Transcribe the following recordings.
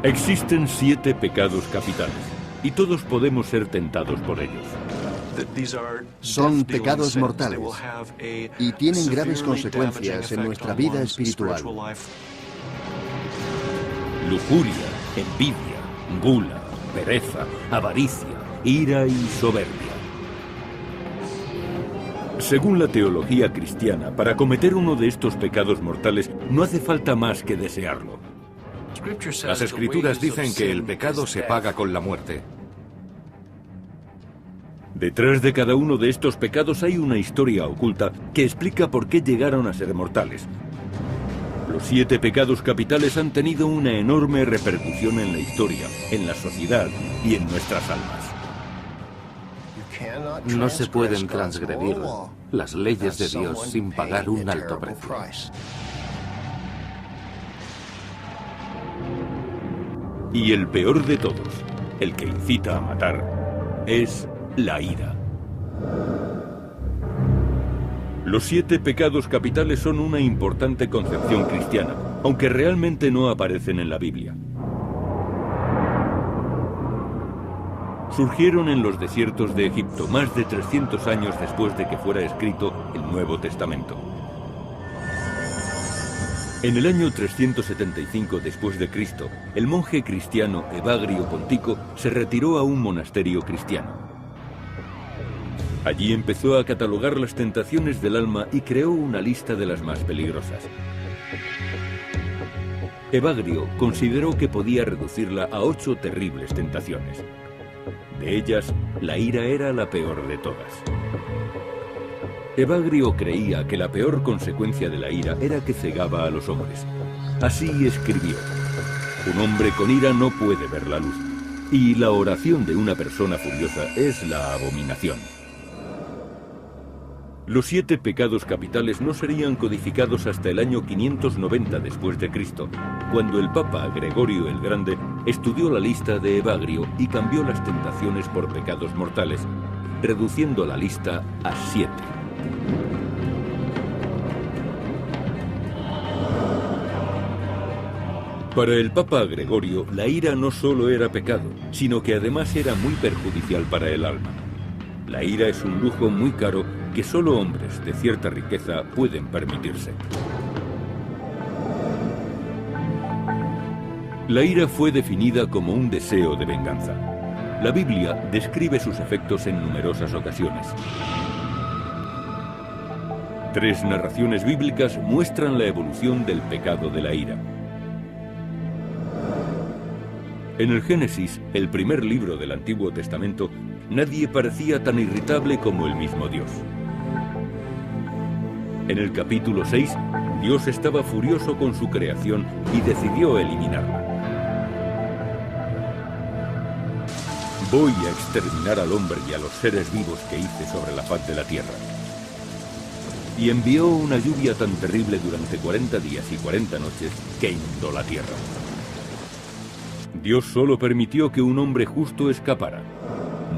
Existen 7 pecados capitales, y todos podemos ser tentados por ellos. Son pecados mortales y tienen graves consecuencias en nuestra vida espiritual. Lujuria, envidia, gula, pereza, avaricia, ira y soberbia. Según la teología cristiana, para cometer uno de estos pecados mortales no hace falta más que desearlo. Las Escrituras dicen que el pecado se paga con la muerte. Detrás de cada uno de estos pecados hay una historia oculta que explica por qué llegaron a ser mortales. Los 7 pecados capitales han tenido una enorme repercusión en la historia, en la sociedad y en nuestras almas. No se pueden transgredir las leyes de Dios sin pagar un alto precio. Y el peor de todos, el que incita a matar, es la ira. Los 7 pecados capitales son una importante concepción cristiana, aunque realmente no aparecen en la Biblia. Surgieron en los desiertos de Egipto más de 300 años después de que fuera escrito el Nuevo Testamento. En el año 375 después de Cristo, el monje cristiano Evagrio Pontico se retiró a un monasterio cristiano. Allí empezó a catalogar las tentaciones del alma y creó una lista de las más peligrosas. Evagrio consideró que podía reducirla a 8 terribles tentaciones. De ellas, la ira era la peor de todas. Evagrio creía que la peor consecuencia de la ira era que cegaba a los hombres. Así escribió: un hombre con ira no puede ver la luz, y la oración de una persona furiosa es la abominación. Los 7 pecados capitales no serían codificados hasta el año 590 después de Cristo, cuando el Papa Gregorio el Grande estudió la lista de Evagrio y cambió las tentaciones por pecados mortales, reduciendo la lista a 7. Para el Papa Gregorio, la ira no solo era pecado, sino que además era muy perjudicial para el alma. La ira es un lujo muy caro que solo hombres de cierta riqueza pueden permitirse. La ira fue definida como un deseo de venganza. La Biblia describe sus efectos en numerosas ocasiones. 3 narraciones bíblicas muestran la evolución del pecado de la ira. En el Génesis, el primer libro del Antiguo Testamento, nadie parecía tan irritable como el mismo Dios. En el capítulo 6, Dios estaba furioso con su creación y decidió eliminarla. Voy a exterminar al hombre y a los seres vivos que hice sobre la faz de la tierra. Y envió una lluvia tan terrible durante 40 días y 40 noches que inundó la tierra. Dios solo permitió que un hombre justo escapara: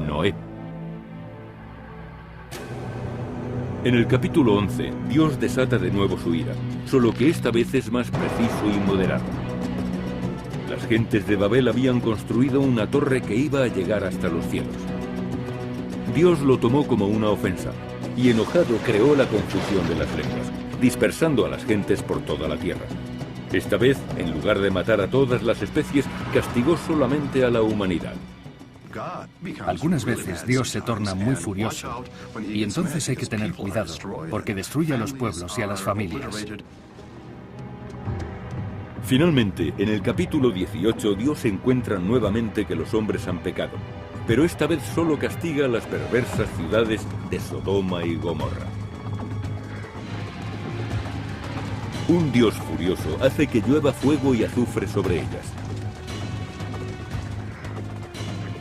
Noé. En el capítulo 11, Dios desata de nuevo su ira, solo que esta vez es más preciso y moderado. Las gentes de Babel habían construido una torre que iba a llegar hasta los cielos. Dios lo tomó como una ofensa, y enojado creó la confusión de las lenguas, dispersando a las gentes por toda la tierra. Esta vez, en lugar de matar a todas las especies, castigó solamente a la humanidad. Algunas veces Dios se torna muy furioso y entonces hay que tener cuidado, porque destruye a los pueblos y a las familias. Finalmente, en el capítulo 18, Dios encuentra nuevamente que los hombres han pecado, pero esta vez solo castiga a las perversas ciudades de Sodoma y Gomorra. Un Dios furioso hace que llueva fuego y azufre sobre ellas.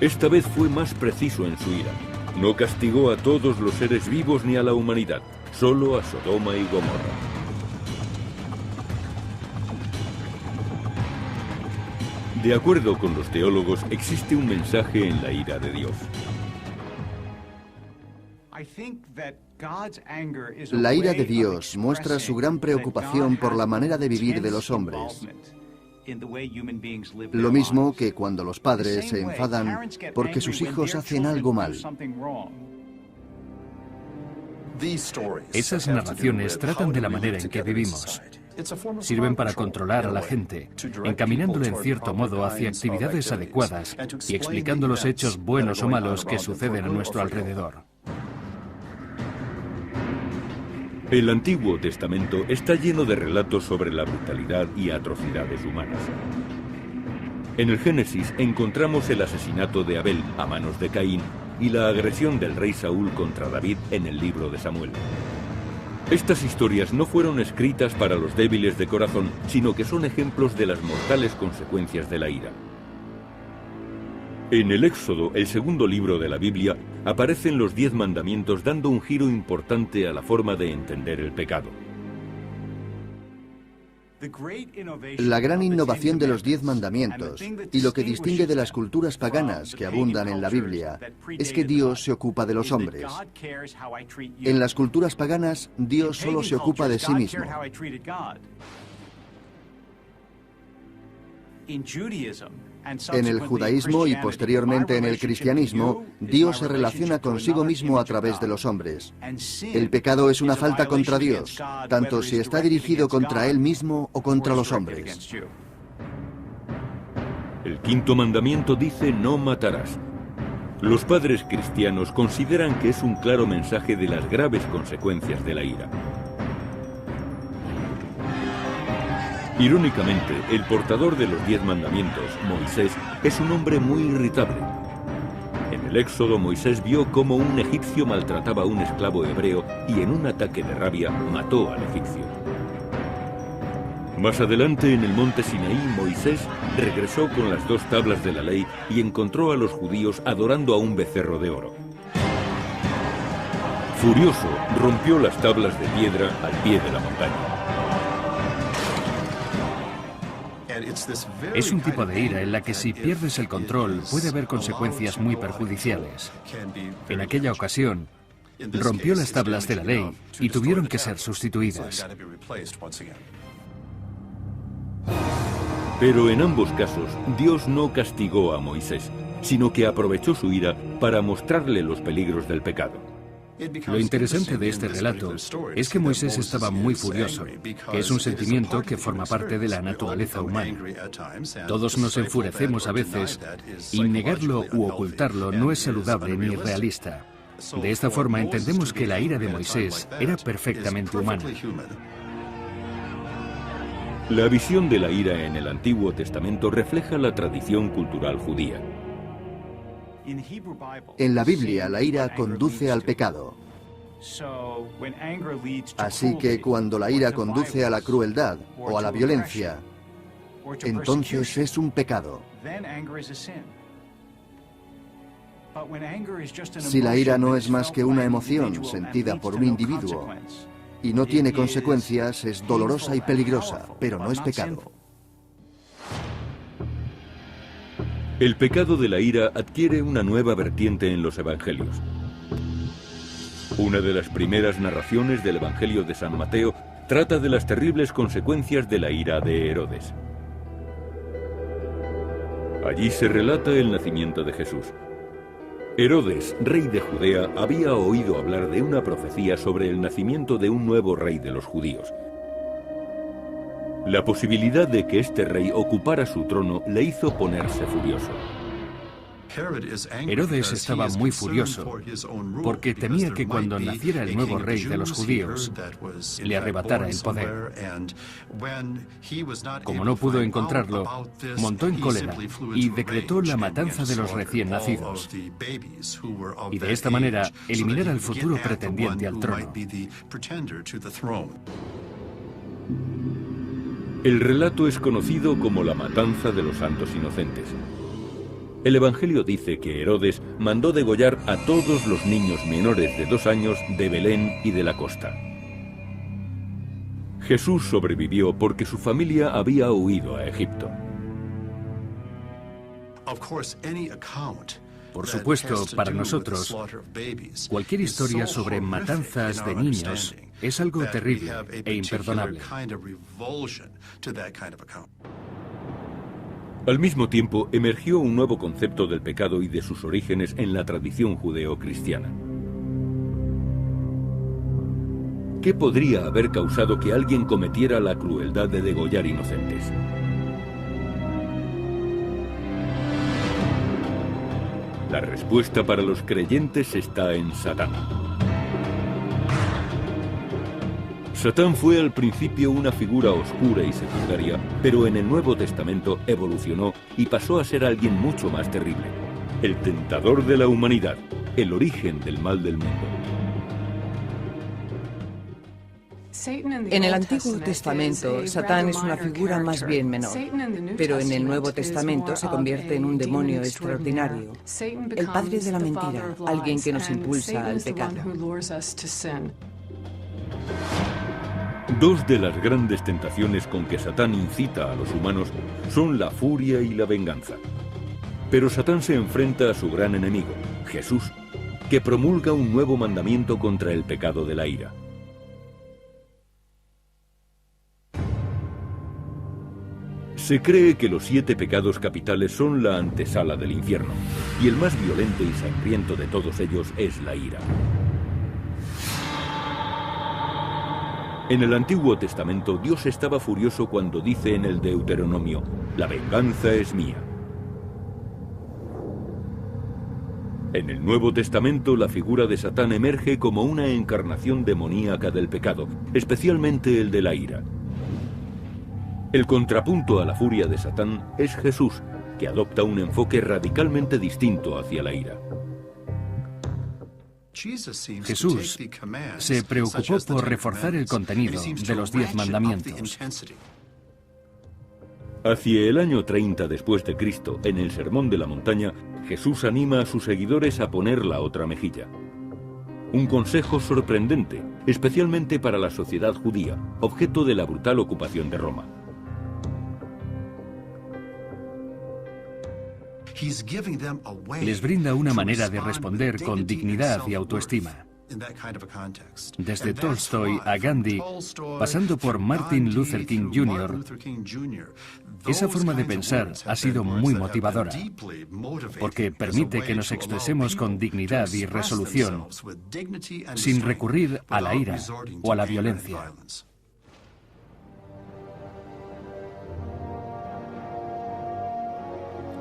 Esta vez fue más preciso en su ira. No castigó a todos los seres vivos ni a la humanidad, solo a Sodoma y Gomorra. De acuerdo con los teólogos, existe un mensaje en la ira de Dios. La ira de Dios muestra su gran preocupación por la manera de vivir de los hombres Lo mismo que cuando los padres se enfadan porque sus hijos hacen algo mal. Esas narraciones tratan de la manera en que vivimos. Sirven para controlar a la gente, encaminándole en cierto modo hacia actividades adecuadas y explicando los hechos buenos o malos que suceden a nuestro alrededor. El Antiguo Testamento está lleno de relatos sobre la brutalidad y atrocidades humanas. En el Génesis encontramos el asesinato de Abel a manos de Caín y la agresión del rey Saúl contra David en el libro de Samuel. Estas historias no fueron escritas para los débiles de corazón, sino que son ejemplos de las mortales consecuencias de la ira. En el Éxodo, el segundo libro de la Biblia, aparecen los 10 mandamientos dando un giro importante a la forma de entender el pecado. La gran innovación de los 10 mandamientos y lo que distingue de las culturas paganas que abundan en la Biblia es que Dios se ocupa de los hombres. En las culturas paganas, Dios solo se ocupa de sí mismo. En el judaísmo y posteriormente en el cristianismo, Dios se relaciona consigo mismo a través de los hombres. El pecado es una falta contra Dios, tanto si está dirigido contra Él mismo o contra los hombres. El quinto mandamiento dice: no matarás. Los padres cristianos consideran que es un claro mensaje de las graves consecuencias de la ira. Irónicamente, el portador de los 10 mandamientos, Moisés, es un hombre muy irritable. En el Éxodo, Moisés vio cómo un egipcio maltrataba a un esclavo hebreo y en un ataque de rabia mató al egipcio. Más adelante, en el monte Sinaí, Moisés regresó con las 2 tablas de la ley y encontró a los judíos adorando a un becerro de oro. Furioso, rompió las tablas de piedra al pie de la montaña. Es un tipo de ira en la que si pierdes el control puede haber consecuencias muy perjudiciales. En aquella ocasión, rompió las tablas de la ley y tuvieron que ser sustituidas. Pero en ambos casos, Dios no castigó a Moisés, sino que aprovechó su ira para mostrarle los peligros del pecado. Lo interesante de este relato es que Moisés estaba muy furioso, que es un sentimiento que forma parte de la naturaleza humana. Todos nos enfurecemos a veces y negarlo u ocultarlo no es saludable ni realista. De esta forma entendemos que la ira de Moisés era perfectamente humana. La visión de la ira en el Antiguo Testamento refleja la tradición cultural judía. En la Biblia, la ira conduce al pecado. Así que cuando la ira conduce a la crueldad o a la violencia, entonces es un pecado. Si la ira no es más que una emoción sentida por un individuo y no tiene consecuencias, es dolorosa y peligrosa, pero no es pecado. El pecado de la ira adquiere una nueva vertiente en los evangelios. Una de las primeras narraciones del Evangelio de San Mateo trata de las terribles consecuencias de la ira de Herodes. Allí se relata el nacimiento de Jesús. Herodes, rey de Judea, había oído hablar de una profecía sobre el nacimiento de un nuevo rey de los judíos. La posibilidad de que este rey ocupara su trono le hizo ponerse furioso. Herodes estaba muy furioso porque temía que cuando naciera el nuevo rey de los judíos le arrebatara el poder. Como no pudo encontrarlo, montó en cólera y decretó la matanza de los recién nacidos. Y de esta manera eliminar al futuro pretendiente al trono. El relato es conocido como la matanza de los santos inocentes. El Evangelio dice que Herodes mandó degollar a todos los niños menores de 2 años de Belén y de la costa. Jesús sobrevivió porque su familia había huido a Egipto. Por supuesto, para nosotros, cualquier historia sobre matanzas de niños es algo terrible e imperdonable. Al mismo tiempo, emergió un nuevo concepto del pecado y de sus orígenes en la tradición judeo-cristiana. ¿Qué podría haber causado que alguien cometiera la crueldad de degollar inocentes? La respuesta para los creyentes está en Satán. Satán fue al principio una figura oscura y secundaria, pero en el Nuevo Testamento evolucionó y pasó a ser alguien mucho más terrible. El tentador de la humanidad, el origen del mal del mundo. En el Antiguo Testamento, Satán es una figura más bien menor, pero en el Nuevo Testamento se convierte en un demonio extraordinario, el padre de la mentira, alguien que nos impulsa al pecado. Dos de las grandes tentaciones con que Satán incita a los humanos son la furia y la venganza. Pero Satán se enfrenta a su gran enemigo, Jesús, que promulga un nuevo mandamiento contra el pecado de la ira. Se cree que los 7 pecados capitales son la antesala del infierno, y el más violento y sangriento de todos ellos es la ira. En el Antiguo Testamento, Dios estaba furioso cuando dice en el Deuteronomio, «La venganza es mía». En el Nuevo Testamento, la figura de Satán emerge como una encarnación demoníaca del pecado, especialmente el de la ira. El contrapunto a la furia de Satán es Jesús, que adopta un enfoque radicalmente distinto hacia la ira. Jesús se preocupó por reforzar el contenido de los 10 mandamientos. Hacia el año 30 después de Cristo, en el Sermón de la Montaña, Jesús anima a sus seguidores a poner la otra mejilla. Un consejo sorprendente, especialmente para la sociedad judía, objeto de la brutal ocupación de Roma. Les brinda una manera de responder con dignidad y autoestima. Desde Tolstoy a Gandhi, pasando por Martin Luther King Jr., esa forma de pensar ha sido muy motivadora, porque permite que nos expresemos con dignidad y resolución, sin recurrir a la ira o a la violencia.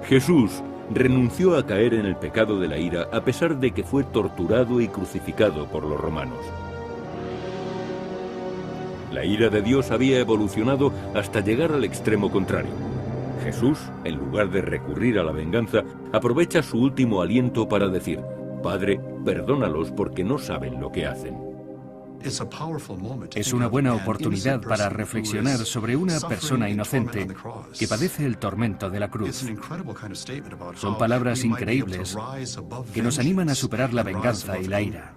Jesús renunció a caer en el pecado de la ira a pesar de que fue torturado y crucificado por los romanos. La ira de Dios había evolucionado hasta llegar al extremo contrario. Jesús, en lugar de recurrir a la venganza, aprovecha su último aliento para decir, «Padre, perdónalos porque no saben lo que hacen». Es una buena oportunidad para reflexionar sobre una persona inocente que padece el tormento de la cruz. Son palabras increíbles que nos animan a superar la venganza y la ira.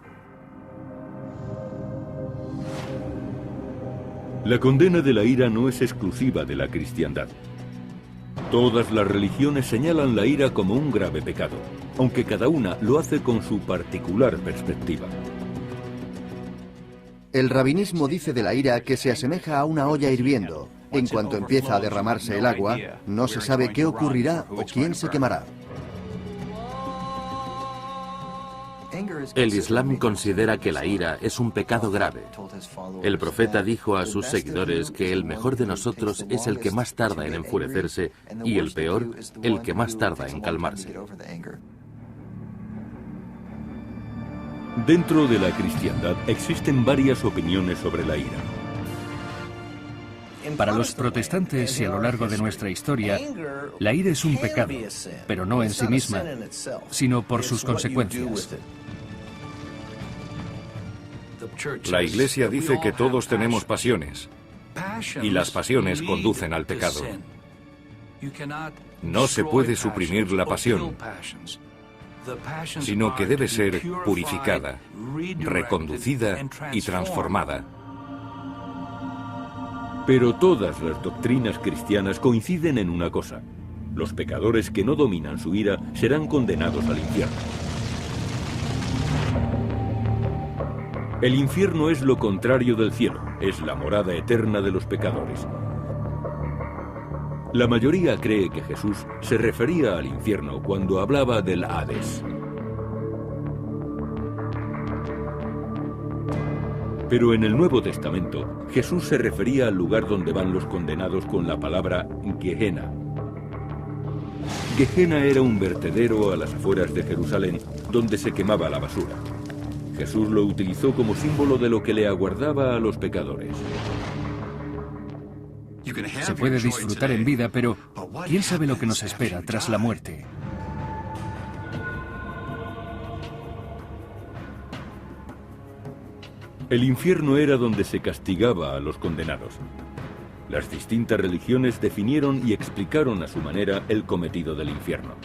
La condena de la ira no es exclusiva de la cristiandad. Todas las religiones señalan la ira como un grave pecado, aunque cada una lo hace con su particular perspectiva. El rabinismo dice de la ira que se asemeja a una olla hirviendo. En cuanto empieza a derramarse el agua, no se sabe qué ocurrirá o quién se quemará. El Islam considera que la ira es un pecado grave. El profeta dijo a sus seguidores que el mejor de nosotros es el que más tarda en enfurecerse y el peor, el que más tarda en calmarse. Dentro de la cristiandad existen varias opiniones sobre la ira. Para los protestantes y a lo largo de nuestra historia, la ira es un pecado, pero no en sí misma, sino por sus consecuencias. La Iglesia dice que todos tenemos pasiones, y las pasiones conducen al pecado. No se puede suprimir la pasión, sino que debe ser purificada, reconducida y transformada. Pero todas las doctrinas cristianas coinciden en una cosa. Los pecadores que no dominan su ira serán condenados al infierno. El infierno es lo contrario del cielo, es la morada eterna de los pecadores. La mayoría cree que Jesús se refería al infierno cuando hablaba del Hades. Pero en el Nuevo Testamento, Jesús se refería al lugar donde van los condenados con la palabra Gehenna. Gehenna era un vertedero a las afueras de Jerusalén donde se quemaba la basura. Jesús lo utilizó como símbolo de lo que le aguardaba a los pecadores. Se puede disfrutar en vida, pero ¿quién sabe lo que nos espera tras la muerte? El infierno era donde se castigaba a los condenados. Las distintas religiones definieron y explicaron a su manera el cometido del infierno.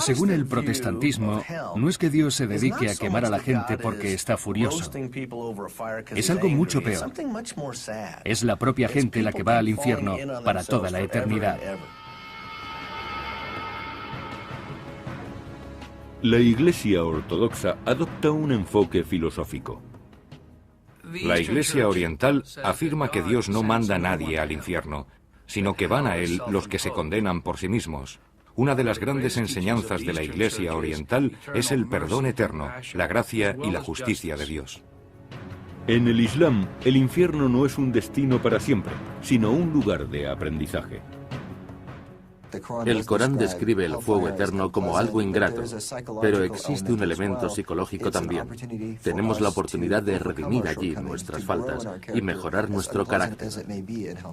Según el protestantismo, no es que Dios se dedique a quemar a la gente porque está furioso. Es algo mucho peor. Es la propia gente la que va al infierno para toda la eternidad. La Iglesia Ortodoxa adopta un enfoque filosófico. La Iglesia Oriental afirma que Dios no manda a nadie al infierno, sino que van a él los que se condenan por sí mismos. Una de las grandes enseñanzas de la Iglesia Oriental es el perdón eterno, la gracia y la justicia de Dios. En el Islam, el infierno no es un destino para siempre, sino un lugar de aprendizaje. El Corán describe el fuego eterno como algo ingrato, pero existe un elemento psicológico también. Tenemos la oportunidad de redimir allí nuestras faltas y mejorar nuestro carácter.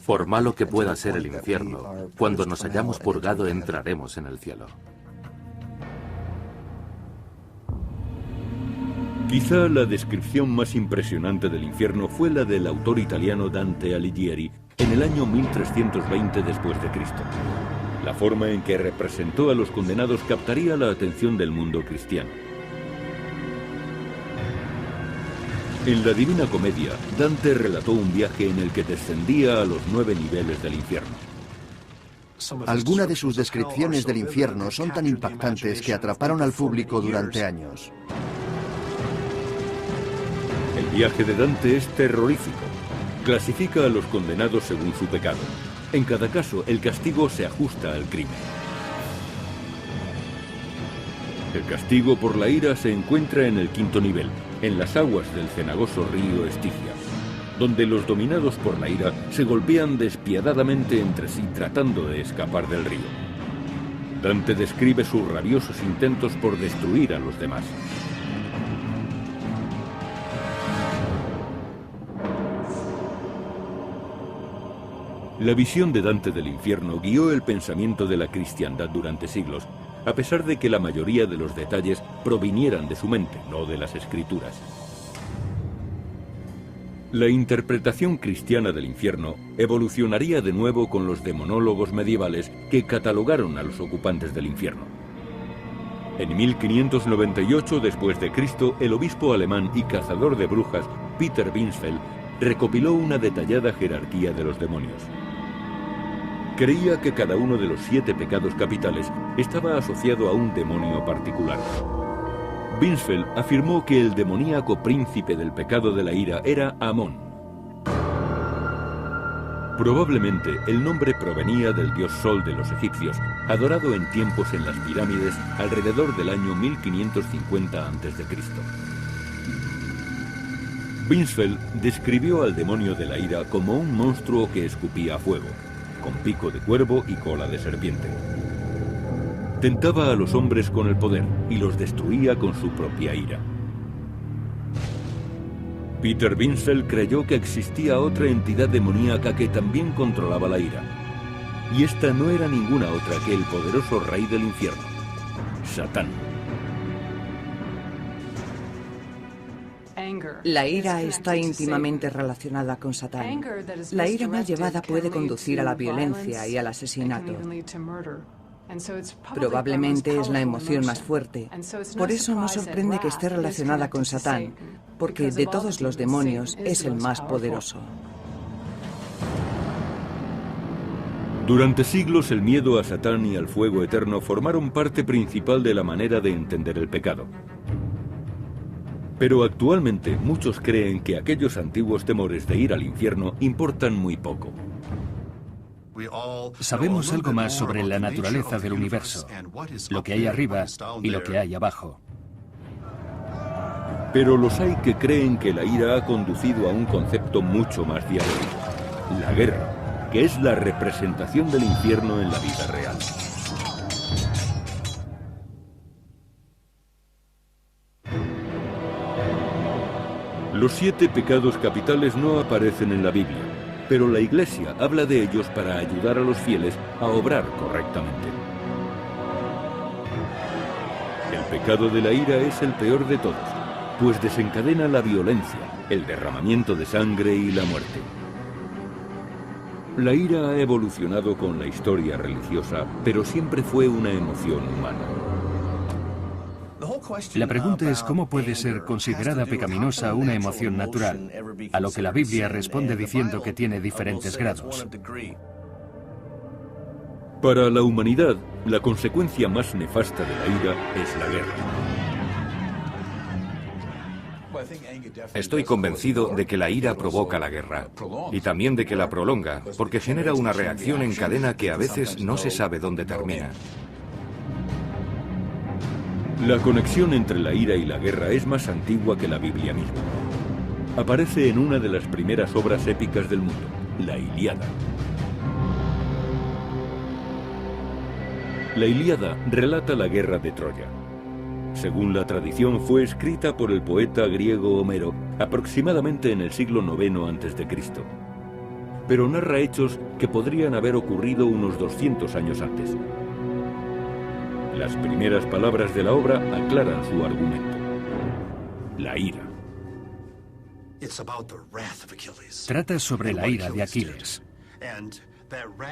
Por malo que pueda ser el infierno, cuando nos hayamos purgado entraremos en el cielo. Quizá la descripción más impresionante del infierno fue la del autor italiano Dante Alighieri en el año 1320 después de Cristo. La forma en que representó a los condenados captaría la atención del mundo cristiano. En la Divina Comedia, Dante relató un viaje en el que descendía a los 9 niveles del infierno. Algunas de sus descripciones del infierno son tan impactantes que atraparon al público durante años. El viaje de Dante es terrorífico. Clasifica a los condenados según su pecado. En cada caso, el castigo se ajusta al crimen. El castigo por la ira se encuentra en el 5º nivel, en las aguas del cenagoso río Estigia, donde los dominados por la ira se golpean despiadadamente entre sí tratando de escapar del río. Dante describe sus rabiosos intentos por destruir a los demás. La visión de Dante del infierno guió el pensamiento de la cristiandad durante siglos, a pesar de que la mayoría de los detalles provinieran de su mente, no de las escrituras. La interpretación cristiana del infierno evolucionaría de nuevo con los demonólogos medievales que catalogaron a los ocupantes del infierno. En 1598 después de Cristo, el obispo alemán y cazador de brujas Peter Binsfeld recopiló una detallada jerarquía de los demonios. Creía que cada uno de los 7 pecados capitales estaba asociado a un demonio particular. Binsfeld afirmó que el demoníaco príncipe del pecado de la ira era Amón. Probablemente el nombre provenía del dios Sol de los egipcios, adorado en tiempos en las pirámides alrededor del año 1550 a.C. Binsfeld describió al demonio de la ira como un monstruo que escupía fuego, con pico de cuervo y cola de serpiente. Tentaba a los hombres con el poder y los destruía con su propia ira. Peter Binsfeld creyó que existía otra entidad demoníaca que también controlaba la ira. Y esta no era ninguna otra que el poderoso rey del infierno, Satán. La ira está íntimamente relacionada con Satán. La ira mal llevada puede conducir a la violencia y al asesinato. Probablemente es la emoción más fuerte. Por eso no sorprende que esté relacionada con Satán, porque de todos los demonios es el más poderoso. Durante siglos el miedo a Satán y al fuego eterno formaron parte principal de la manera de entender el pecado. Pero actualmente muchos creen que aquellos antiguos temores de ir al infierno importan muy poco. Sabemos algo más sobre la naturaleza del universo, lo que hay arriba y lo que hay abajo. Pero los hay que creen que la ira ha conducido a un concepto mucho más diabólico: la guerra, que es la representación del infierno en la vida real. Los 7 pecados capitales no aparecen en la Biblia, pero la Iglesia habla de ellos para ayudar a los fieles a obrar correctamente. El pecado de la ira es el peor de todos, pues desencadena la violencia, el derramamiento de sangre y la muerte. La ira ha evolucionado con la historia religiosa, pero siempre fue una emoción humana. La pregunta es cómo puede ser considerada pecaminosa una emoción natural, a lo que la Biblia responde diciendo que tiene diferentes grados. Para la humanidad, la consecuencia más nefasta de la ira es la guerra. Estoy convencido de que la ira provoca la guerra, y también de que la prolonga, porque genera una reacción en cadena que a veces no se sabe dónde termina. La conexión entre la ira y la guerra es más antigua que la Biblia misma. Aparece en una de las primeras obras épicas del mundo, la Ilíada. La Ilíada relata la guerra de Troya. Según la tradición, fue escrita por el poeta griego Homero aproximadamente en el siglo IX a.C., pero narra hechos que podrían haber ocurrido unos 200 años antes. Las primeras palabras de la obra aclaran su argumento: la ira. Trata sobre la ira de Aquiles,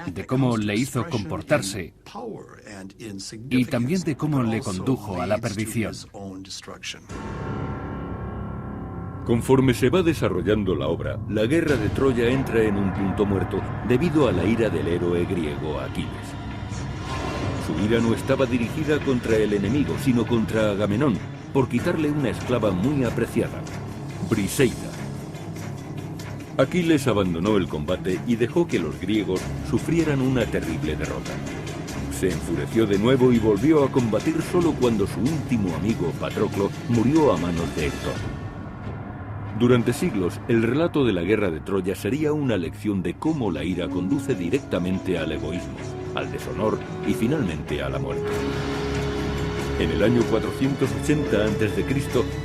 de cómo le hizo comportarse y también de cómo le condujo a la perdición. Conforme se va desarrollando la obra, la guerra de Troya entra en un punto muerto debido a la ira del héroe griego Aquiles. Su ira no estaba dirigida contra el enemigo, sino contra Agamenón, por quitarle una esclava muy apreciada, Briseida. Aquiles abandonó el combate y dejó que los griegos sufrieran una terrible derrota. Se enfureció de nuevo y volvió a combatir solo cuando su último amigo, Patroclo, murió a manos de Héctor. Durante siglos, el relato de la guerra de Troya sería una lección de cómo la ira conduce directamente al egoísmo, al deshonor y finalmente a la muerte. En el año 480 a.C.,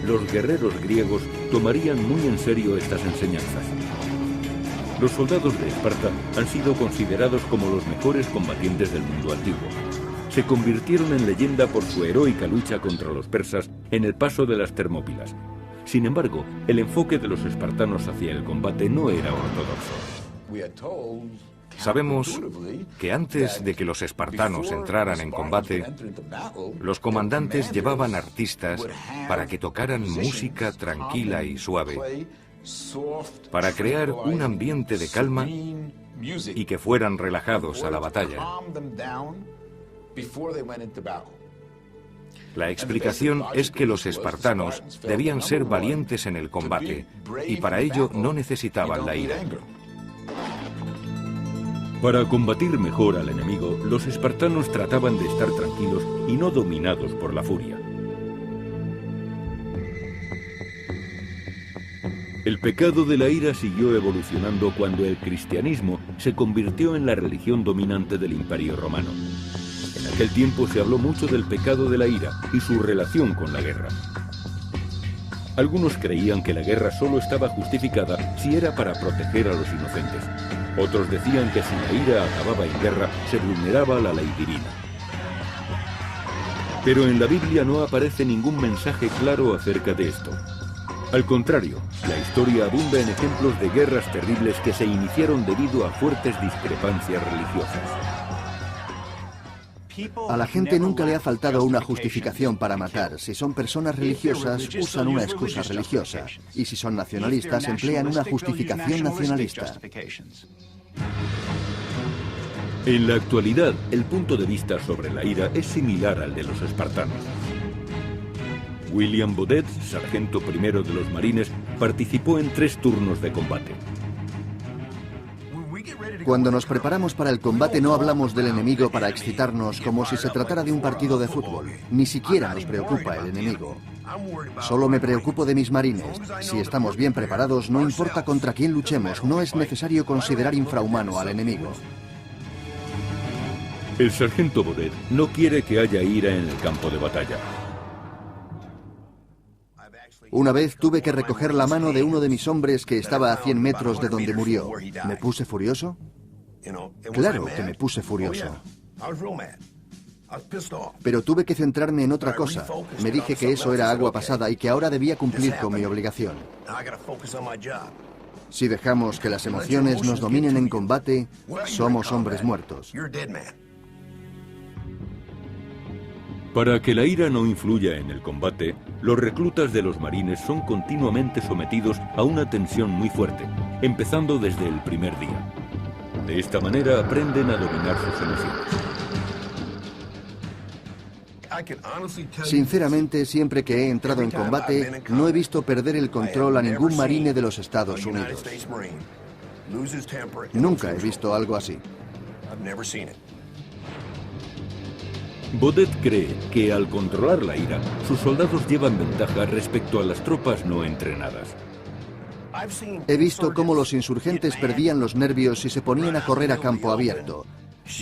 los guerreros griegos tomarían muy en serio estas enseñanzas. Los soldados de Esparta han sido considerados como los mejores combatientes del mundo antiguo. Se convirtieron en leyenda por su heroica lucha contra los persas en el paso de las Termópilas. Sin embargo, el enfoque de los espartanos hacia el combate no era ortodoxo. Sabemos que antes de que los espartanos entraran en combate, los comandantes llevaban artistas para que tocaran música tranquila y suave, para crear un ambiente de calma y que fueran relajados a la batalla. La explicación es que los espartanos debían ser valientes en el combate y para ello no necesitaban la ira. Para combatir mejor al enemigo, los espartanos trataban de estar tranquilos y no dominados por la furia. El pecado de la ira siguió evolucionando cuando el cristianismo se convirtió en la religión dominante del Imperio Romano. En aquel tiempo se habló mucho del pecado de la ira y su relación con la guerra. Algunos creían que la guerra solo estaba justificada si era para proteger a los inocentes. Otros decían que si la ira acababa en guerra, se vulneraba la ley divina. Pero en la Biblia no aparece ningún mensaje claro acerca de esto. Al contrario, la historia abunda en ejemplos de guerras terribles que se iniciaron debido a fuertes discrepancias religiosas. A la gente nunca le ha faltado una justificación para matar. Si son personas religiosas, usan una excusa religiosa. Y si son nacionalistas, emplean una justificación nacionalista. En la actualidad, el punto de vista sobre la ira es similar al de los espartanos. William Baudet, sargento primero de los Marines, participó en 3 turnos de combate. Cuando nos preparamos para el combate no hablamos del enemigo para excitarnos como si se tratara de un partido de fútbol. Ni siquiera nos preocupa el enemigo. Solo me preocupo de mis marines. Si estamos bien preparados, no importa contra quién luchemos, no es necesario considerar infrahumano al enemigo. El sargento Baudet no quiere que haya ira en el campo de batalla. Una vez tuve que recoger la mano de uno de mis hombres que estaba a 100 metros de donde murió. ¿Me puse furioso? Claro que me puse furioso. Pero tuve que centrarme en otra cosa. Me dije que eso era agua pasada y que ahora debía cumplir con mi obligación. Si dejamos que las emociones nos dominen en combate, somos hombres muertos. Para que la ira no influya en el combate, los reclutas de los marines son continuamente sometidos a una tensión muy fuerte, empezando desde el primer día. De esta manera aprenden a dominar sus emociones. Sinceramente, siempre que he entrado en combate, no he visto perder el control a ningún marine de los Estados Unidos. Nunca he visto algo así. Baudet cree que al controlar la ira, sus soldados llevan ventaja respecto a las tropas no entrenadas. He visto cómo los insurgentes perdían los nervios y se ponían a correr a campo abierto.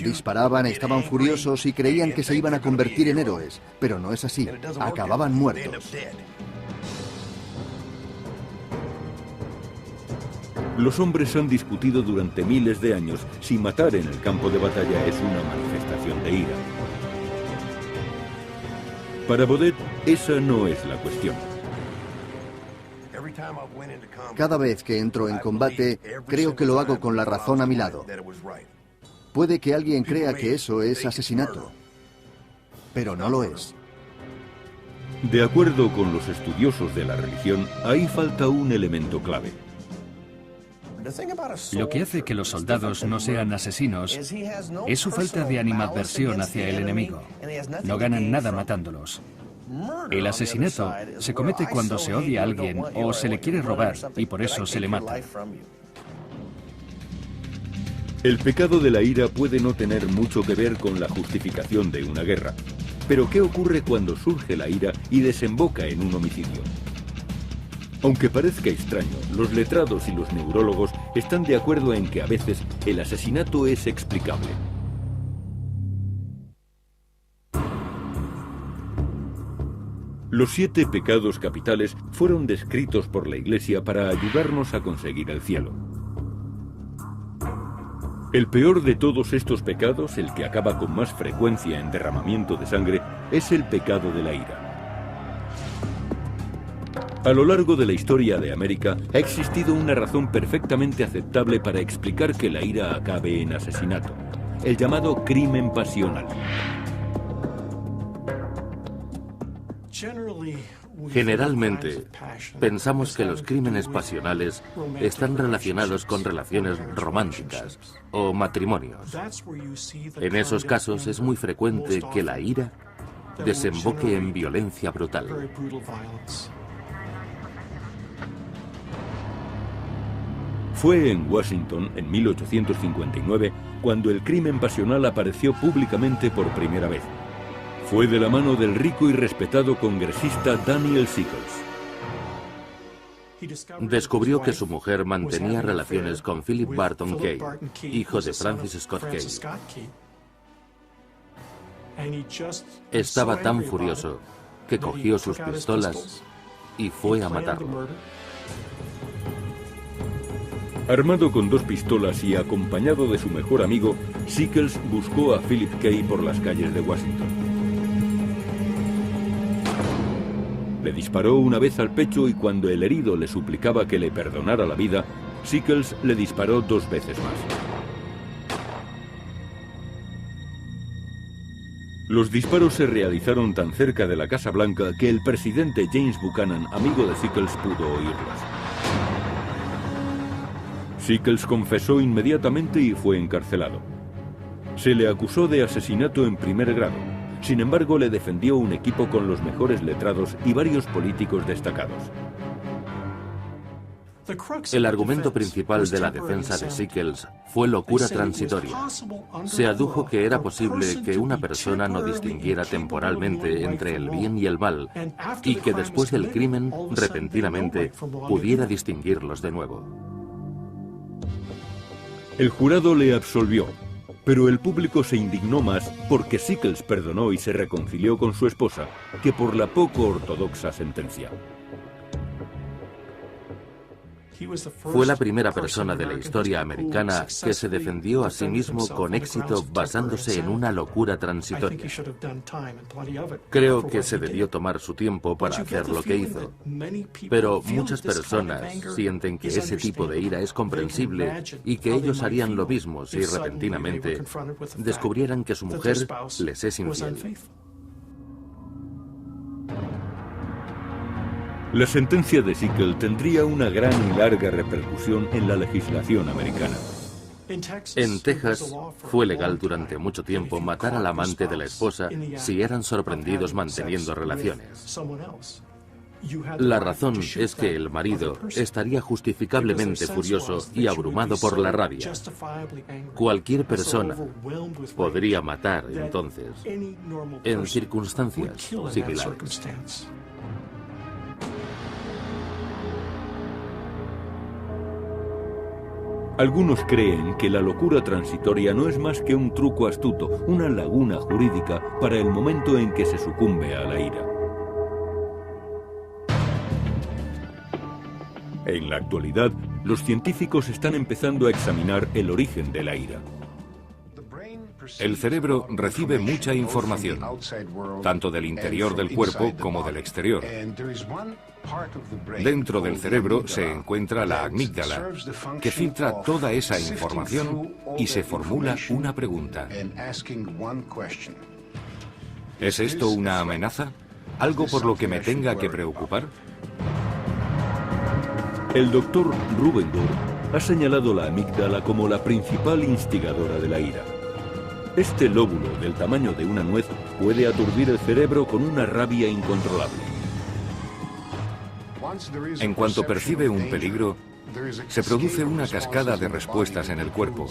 Disparaban, estaban furiosos y creían que se iban a convertir en héroes, pero no es así, acababan muertos. Los hombres han discutido durante miles de años si matar en el campo de batalla es una manifestación de ira. Para Baudet, esa no es la cuestión. Cada vez que entro en combate, creo que lo hago con la razón a mi lado. Puede que alguien crea que eso es asesinato, pero no lo es. De acuerdo con los estudiosos de la religión, ahí falta un elemento clave. Lo que hace que los soldados no sean asesinos es su falta de animadversión hacia el enemigo. No ganan nada matándolos. El asesinato se comete cuando se odia a alguien o se le quiere robar y por eso se le mata. El pecado de la ira puede no tener mucho que ver con la justificación de una guerra. Pero ¿qué ocurre cuando surge la ira y desemboca en un homicidio? Aunque parezca extraño, los letrados y los neurólogos están de acuerdo en que a veces el asesinato es explicable. Los 7 pecados capitales fueron descritos por la Iglesia para ayudarnos a conseguir el cielo. El peor de todos estos pecados, el que acaba con más frecuencia en derramamiento de sangre, es el pecado de la ira. A lo largo de la historia de América ha existido una razón perfectamente aceptable para explicar que la ira acabe en asesinato, el llamado crimen pasional. Generalmente, pensamos que los crímenes pasionales están relacionados con relaciones románticas o matrimonios. En esos casos es muy frecuente que la ira desemboque en violencia brutal. Fue en Washington, en 1859, cuando el crimen pasional apareció públicamente por primera vez. Fue de la mano del rico y respetado congresista Daniel Sickles. Descubrió que su mujer mantenía relaciones con Philip Barton Kay, hijo de Francis Scott Kay. Estaba tan furioso que cogió sus pistolas y fue a matarlo. Armado con 2 pistolas y acompañado de su mejor amigo, Sickles buscó a Philip Kay por las calles de Washington. Le disparó una vez al pecho y cuando el herido le suplicaba que le perdonara la vida, Sickles le disparó 2 veces más. Los disparos se realizaron tan cerca de la Casa Blanca que el presidente James Buchanan, amigo de Sickles, pudo oírlos. Sickles confesó inmediatamente y fue encarcelado. Se le acusó de asesinato en primer grado. Sin embargo, le defendió un equipo con los mejores letrados y varios políticos destacados. El argumento principal de la defensa de Sickles fue locura transitoria. Se adujo que era posible que una persona no distinguiera temporalmente entre el bien y el mal, y que después del crimen, repentinamente, pudiera distinguirlos de nuevo. El jurado le absolvió, pero el público se indignó más porque Sickles perdonó y se reconcilió con su esposa que por la poco ortodoxa sentencia. Fue la primera persona de la historia americana que se defendió a sí mismo con éxito basándose en una locura transitoria. Creo que se debió tomar su tiempo para hacer lo que hizo. Pero muchas personas sienten que ese tipo de ira es comprensible y que ellos harían lo mismo si repentinamente descubrieran que su mujer les es infiel. La sentencia de Sickles tendría una gran y larga repercusión en la legislación americana. En Texas fue legal durante mucho tiempo matar al amante de la esposa si eran sorprendidos manteniendo relaciones. La razón es que el marido estaría justificablemente furioso y abrumado por la rabia. Cualquier persona podría matar entonces en circunstancias similares. Algunos creen que la locura transitoria no es más que un truco astuto, una laguna jurídica para el momento en que se sucumbe a la ira. En la actualidad, los científicos están empezando a examinar el origen de la ira. El cerebro recibe mucha información, tanto del interior del cuerpo como del exterior. Dentro del cerebro se encuentra la amígdala, que filtra toda esa información y se formula una pregunta. ¿Es esto una amenaza? ¿Algo por lo que me tenga que preocupar? El doctor Rubendur ha señalado la amígdala como la principal instigadora de la ira. Este lóbulo del tamaño de una nuez puede aturdir el cerebro con una rabia incontrolable. En cuanto percibe un peligro, se produce una cascada de respuestas en el cuerpo,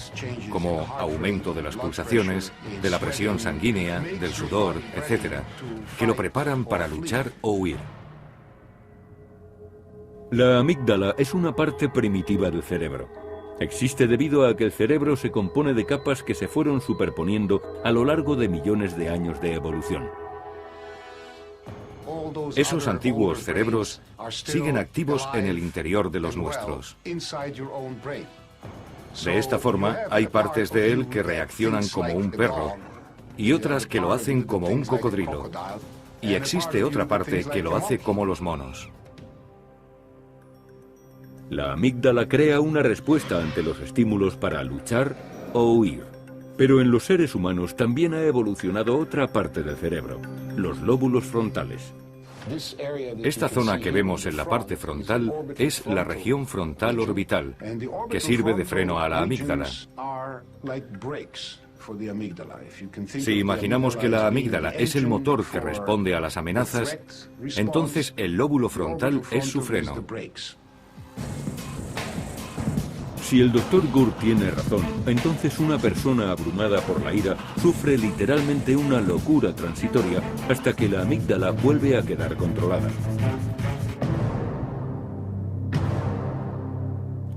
como aumento de las pulsaciones, de la presión sanguínea, del sudor, etc., que lo preparan para luchar o huir. La amígdala es una parte primitiva del cerebro. Existe debido a que el cerebro se compone de capas que se fueron superponiendo a lo largo de millones de años de evolución. Esos antiguos cerebros siguen activos en el interior de los nuestros. De esta forma, hay partes de él que reaccionan como un perro y otras que lo hacen como un cocodrilo. Y existe otra parte que lo hace como los monos. La amígdala crea una respuesta ante los estímulos para luchar o huir. Pero en los seres humanos también ha evolucionado otra parte del cerebro, los lóbulos frontales. Esta zona que vemos en la parte frontal es la región frontal orbital, que sirve de freno a la amígdala. Si imaginamos que la amígdala es el motor que responde a las amenazas, entonces el lóbulo frontal es su freno. Si el Dr. Gur tiene razón, entonces una persona abrumada por la ira sufre literalmente una locura transitoria hasta que la amígdala vuelve a quedar controlada.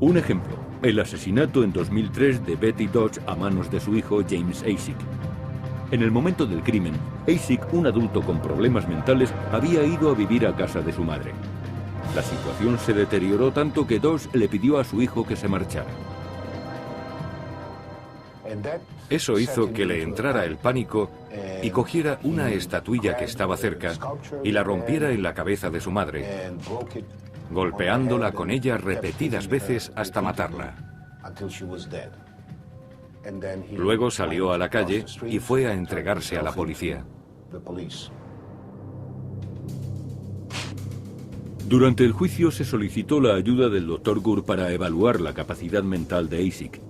Un ejemplo, el asesinato en 2003 de Betty Dodge a manos de su hijo James Acik. En el momento del crimen, Acik, un adulto con problemas mentales, había ido a vivir a casa de su madre. La situación se deterioró tanto que Dodge le pidió a su hijo que se marchara. Eso hizo que le entrara el pánico y cogiera una estatuilla que estaba cerca y la rompiera en la cabeza de su madre, golpeándola con ella repetidas veces hasta matarla. Luego salió a la calle y fue a entregarse a la policía. Durante el juicio se solicitó la ayuda del Dr. Gur para evaluar la capacidad mental de Acik.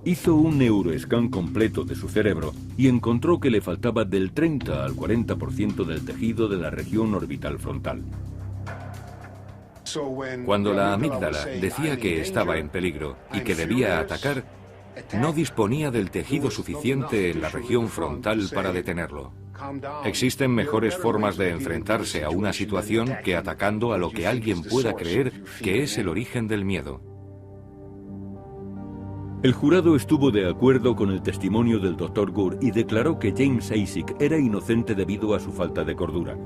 Hizo un neuroescan completo de su cerebro y encontró que le faltaba del 30 al 40% del tejido de la región orbital frontal. Cuando la amígdala decía que estaba en peligro y que debía atacar, no disponía del tejido suficiente en la región frontal para detenerlo. Existen mejores formas de enfrentarse a una situación que atacando a lo que alguien pueda creer que es el origen del miedo. El jurado estuvo de acuerdo con el testimonio del Dr. Gore y declaró que James Isaac era inocente debido a su falta de cordura.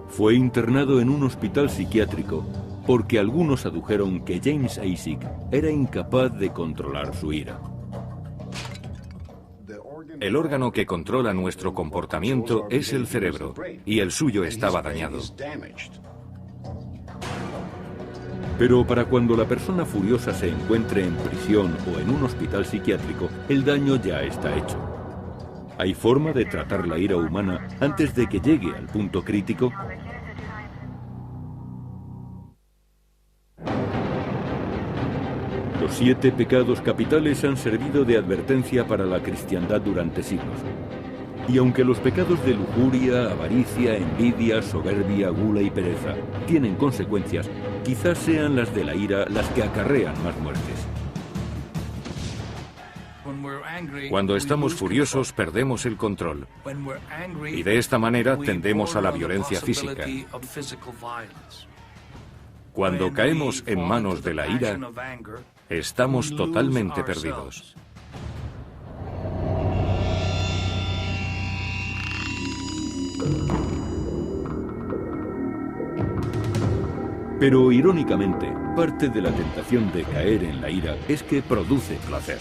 Fue internado en un hospital psiquiátrico porque algunos adujeron que James Isaac era incapaz de controlar su ira. El órgano que controla nuestro comportamiento es el cerebro, y el suyo estaba dañado. Pero para cuando la persona furiosa se encuentre en prisión o en un hospital psiquiátrico, el daño ya está hecho. ¿Hay forma de tratar la ira humana antes de que llegue al punto crítico? Los 7 pecados capitales han servido de advertencia para la cristiandad durante siglos. Y aunque los pecados de lujuria, avaricia, envidia, soberbia, gula y pereza tienen consecuencias, quizás sean las de la ira las que acarrean más muertes. Cuando estamos furiosos, perdemos el control. Y de esta manera tendemos a la violencia física. Cuando caemos en manos de la ira, estamos totalmente perdidos. Pero irónicamente, parte de la tentación de caer en la ira es que produce placer.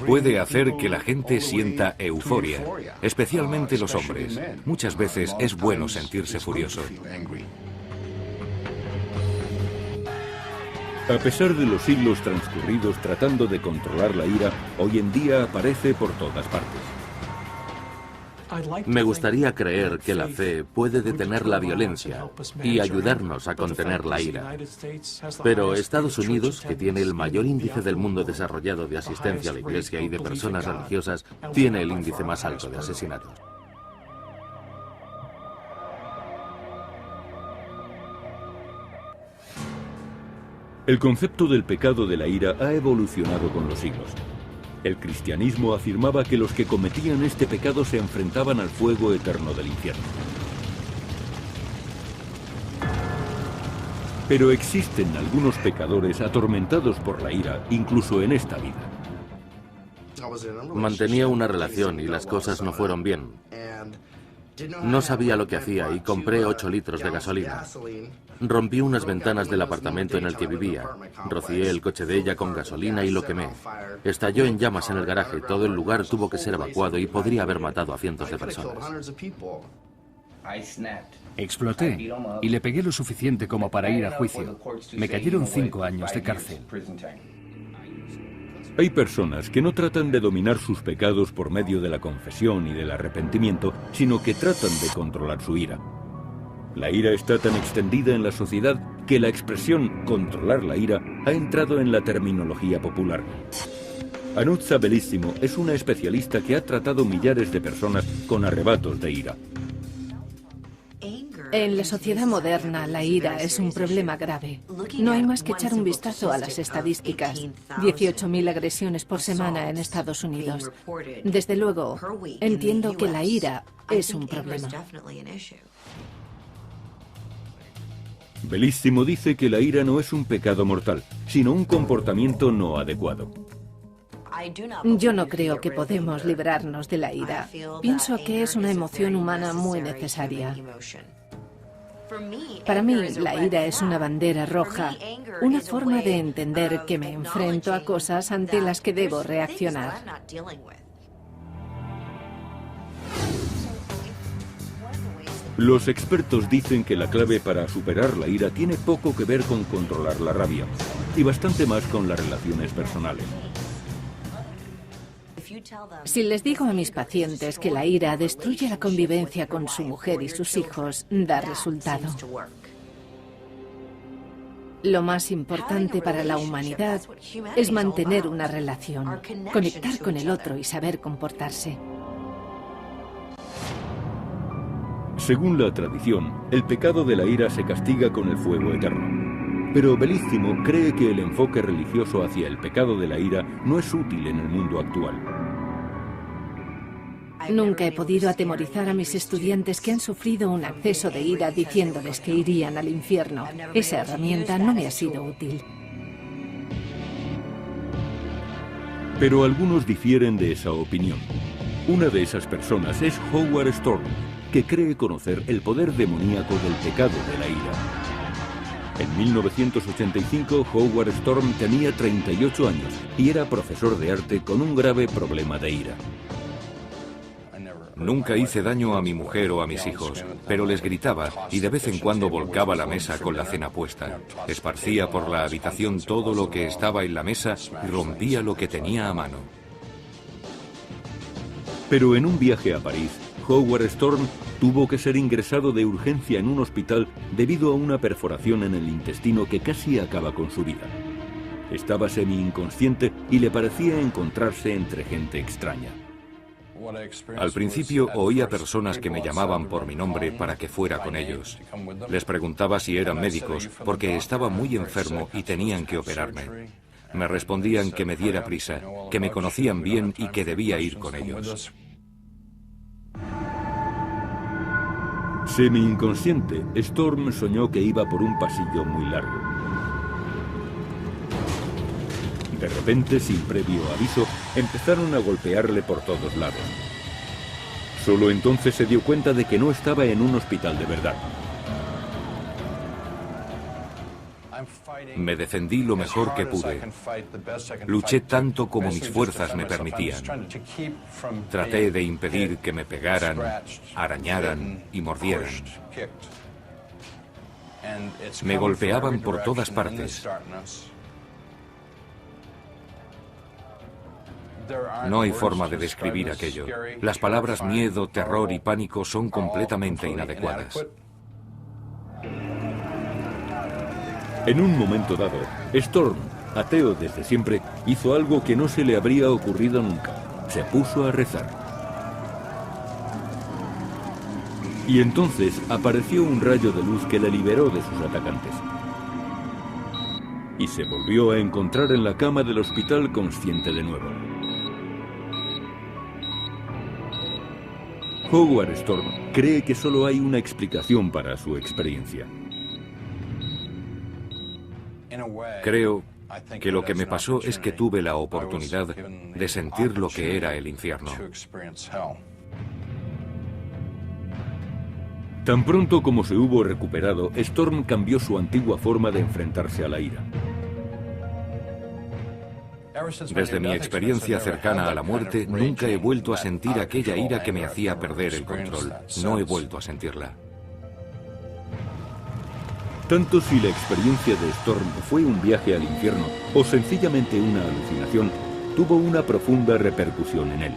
Puede hacer que la gente sienta euforia, especialmente los hombres. Muchas veces es bueno sentirse furioso. A pesar de los siglos transcurridos tratando de controlar la ira, hoy en día aparece por todas partes. Me gustaría creer que la fe puede detener la violencia y ayudarnos a contener la ira. Pero Estados Unidos, que tiene el mayor índice del mundo desarrollado de asistencia a la iglesia y de personas religiosas, tiene el índice más alto de asesinatos. El concepto del pecado de la ira ha evolucionado con los siglos. El cristianismo afirmaba que los que cometían este pecado se enfrentaban al fuego eterno del infierno. Pero existen algunos pecadores atormentados por la ira, incluso en esta vida. Mantenía una relación y las cosas no fueron bien. No sabía lo que hacía y compré 8 litros de gasolina. Rompí unas ventanas del apartamento en el que vivía. Rocié el coche de ella con gasolina y lo quemé. Estalló en llamas en el garaje. Todo el lugar tuvo que ser evacuado y podría haber matado a cientos de personas. Exploté y le pegué lo suficiente como para ir a juicio. Me cayeron 5 años de cárcel. Hay personas que no tratan de dominar sus pecados por medio de la confesión y del arrepentimiento, sino que tratan de controlar su ira. La ira está tan extendida en la sociedad que la expresión controlar la ira ha entrado en la terminología popular. Anuzza Bellissimo es una especialista que ha tratado millares de personas con arrebatos de ira. En la sociedad moderna, la ira es un problema grave. No hay más que echar un vistazo a las estadísticas. 18.000 agresiones por semana en Estados Unidos. Desde luego, entiendo que la ira es un problema. Bellissimo dice que la ira no es un pecado mortal, sino un comportamiento no adecuado. Yo no creo que podemos librarnos de la ira. Pienso que es una emoción humana muy necesaria. Para mí, la ira es una bandera roja, una forma de entender que me enfrento a cosas ante las que debo reaccionar. Los expertos dicen que la clave para superar la ira tiene poco que ver con controlar la rabia, y bastante más con las relaciones personales. Si les digo a mis pacientes que la ira destruye la convivencia con su mujer y sus hijos, da resultado. Lo más importante para la humanidad es mantener una relación, conectar con el otro y saber comportarse. Según la tradición, el pecado de la ira se castiga con el fuego eterno. Pero Bellissimo cree que el enfoque religioso hacia el pecado de la ira no es útil en el mundo actual. Nunca he podido atemorizar a mis estudiantes que han sufrido un acceso de ira diciéndoles que irían al infierno. Esa herramienta no me ha sido útil. Pero algunos difieren de esa opinión. Una de esas personas es Howard Storm, que cree conocer el poder demoníaco del pecado de la ira. En 1985, Howard Storm tenía 38 años y era profesor de arte con un grave problema de ira. Nunca hice daño a mi mujer o a mis hijos, pero les gritaba y de vez en cuando volcaba la mesa con la cena puesta. Esparcía por la habitación todo lo que estaba en la mesa y rompía lo que tenía a mano. Pero en un viaje a París, Howard Storm tuvo que ser ingresado de urgencia en un hospital debido a una perforación en el intestino que casi acaba con su vida. Estaba semi-inconsciente y le parecía encontrarse entre gente extraña. Al principio oía personas que me llamaban por mi nombre para que fuera con ellos. Les preguntaba si eran médicos, porque estaba muy enfermo y tenían que operarme. Me respondían que me diera prisa, que me conocían bien y que debía ir con ellos. Semi-inconsciente, Storm soñó que iba por un pasillo muy largo. De repente, sin previo aviso, empezaron a golpearle por todos lados. Solo entonces se dio cuenta de que no estaba en un hospital de verdad. Me defendí lo mejor que pude. Luché tanto como mis fuerzas me permitían. Traté de impedir que me pegaran, arañaran y mordieran. Me golpeaban por todas partes. No hay forma de describir aquello. Las palabras miedo, terror y pánico son completamente inadecuadas. En un momento dado, Storm, ateo desde siempre, hizo algo que no se le habría ocurrido nunca. Se puso a rezar. Y entonces apareció un rayo de luz que le liberó de sus atacantes. Y se volvió a encontrar en la cama del hospital consciente de nuevo. Howard Storm cree que solo hay una explicación para su experiencia. Creo que lo que me pasó es que tuve la oportunidad de sentir lo que era el infierno. Tan pronto como se hubo recuperado, Storm cambió su antigua forma de enfrentarse a la ira. Desde mi experiencia cercana a la muerte, nunca he vuelto a sentir aquella ira que me hacía perder el control. No he vuelto a sentirla. Tanto si la experiencia de Storm fue un viaje al infierno o sencillamente una alucinación, tuvo una profunda repercusión en él.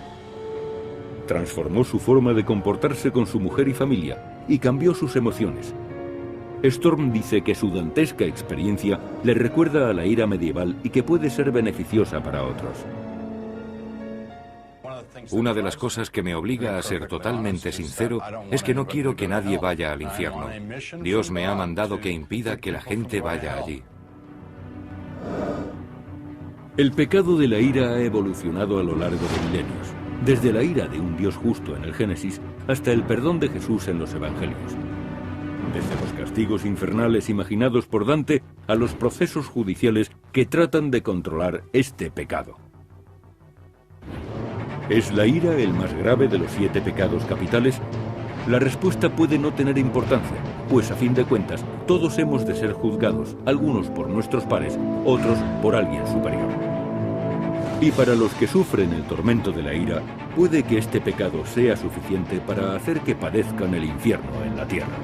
Transformó su forma de comportarse con su mujer y familia y cambió sus emociones. Storm dice que su dantesca experiencia le recuerda a la ira medieval y que puede ser beneficiosa para otros. Una de las cosas que me obliga a ser totalmente sincero es que no quiero que nadie vaya al infierno. Dios me ha mandado que impida que la gente vaya allí. El pecado de la ira ha evolucionado a lo largo de milenios, desde la ira de un Dios justo en el Génesis hasta el perdón de Jesús en los Evangelios. Desde los castigos infernales imaginados por Dante a los procesos judiciales que tratan de controlar este pecado. ¿Es la ira el más grave de los 7 pecados capitales? La respuesta puede no tener importancia, pues a fin de cuentas todos hemos de ser juzgados, algunos por nuestros pares, otros por alguien superior. Y para los que sufren el tormento de la ira, puede que este pecado sea suficiente para hacer que padezcan el infierno en la tierra.